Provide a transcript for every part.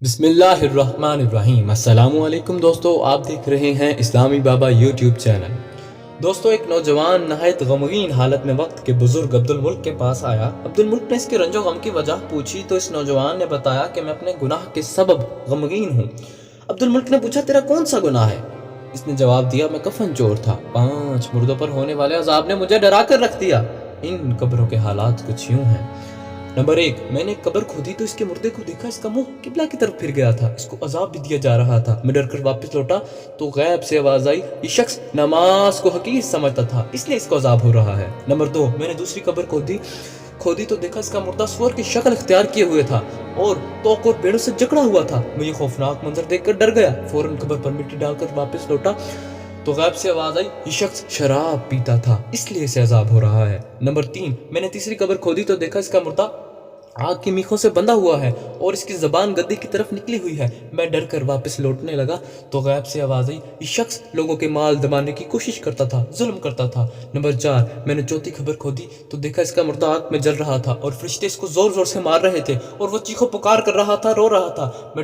بسم اللہ الرحمن الرحیم۔ السلام علیکم دوستو، آپ دیکھ رہے ہیں اسلامی بابا یوٹیوب چینل۔ دوستو، ایک نوجوان نہایت غمگین حالت میں وقت کے بزرگ عبد الملک کے پاس آیا۔ عبد الملک نے اس کے رنج و غم کی وجہ پوچھی تو اس نوجوان نے بتایا کہ میں اپنے گناہ کے سبب غمگین ہوں۔ عبد الملک نے پوچھا، تیرا کون سا گناہ ہے؟ اس نے جواب دیا، میں کفن چور تھا، 5 مردوں پر ہونے والے عذاب نے مجھے ڈرا کر رکھ دیا۔ ان قبروں کے حالات کچھ یوں ہیں۔ نمبر 1، میں نے ایک قبر کھودی تو اس کے مردے کو دیکھا، اس کا منہ قبلہ کی طرف پھر گیا تھا، اس کو عذاب بھی دیا جا رہا تھا۔ میں ڈر کر واپس لوٹا تو غیب سے آواز آئی، یہ شخص نماز کو حقیر سمجھتا تھا، اس لیے اس کو عذاب ہو رہا ہے۔ نمبر 2، میں نے دوسری قبر کھودی تو دیکھا اس کا مردہ سور کی شکل اختیار کیے ہوئے تھا اور توق اور پیڑوں سے جکڑا ہوا تھا۔ میں یہ خوفناک منظر دیکھ کر ڈر گیا، فوراً قبر پر مٹی ڈال کر واپس لوٹا تو غیب سے آواز آئی، یہ شخص شراب پیتا تھا، اس لیے اسے عذاب ہو رہا ہے۔ نمبر 3، میں نے تیسری قبر کھودی تو دیکھا اس کا مردہ آگ کی میخوں سے بندھا ہوا ہے اور اس کی زبان گدے کی طرف نکلی ہوئی ہے۔ میں ڈر کر واپس لوٹنے لگا تو غیب سے آواز آئی، یہ شخص لوگوں کے مال دبانے کی کوشش کرتا تھا، ظلم کرتا تھا۔ نمبر 4، میں نے چوتھی قبر کھودی تو دیکھا اس کا مردہ آگ میں جل رہا تھا اور فرشتے اس کو زور زور سے مار رہے تھے اور وہ چیخو پکار کر رہا تھا، رو رہا تھا۔ میں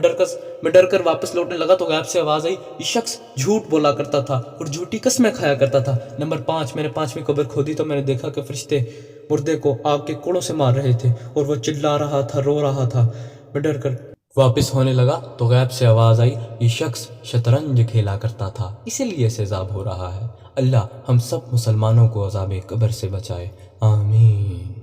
ڈر کر واپس لوٹنے لگا تو غیب سے آواز آئی، یہ شخص جھوٹ بولا کرتا تھا اور جھوٹی قسمیں کھایا کرتا تھا۔ نمبر 5، میں نے 5ویں قبر کھودی تو میں نے دیکھا کہ فرشتے مردے کو آگ کے کوڑوں سے مار رہے تھے اور وہ چلا رہا تھا، رو رہا تھا۔ میں ڈر کر واپس ہونے لگا تو غیب سے آواز آئی، یہ شخص شطرنج کھیلا کرتا تھا، اسی لیے اسے عذاب ہو رہا ہے۔ اللہ ہم سب مسلمانوں کو عذاب قبر سے بچائے، آمین۔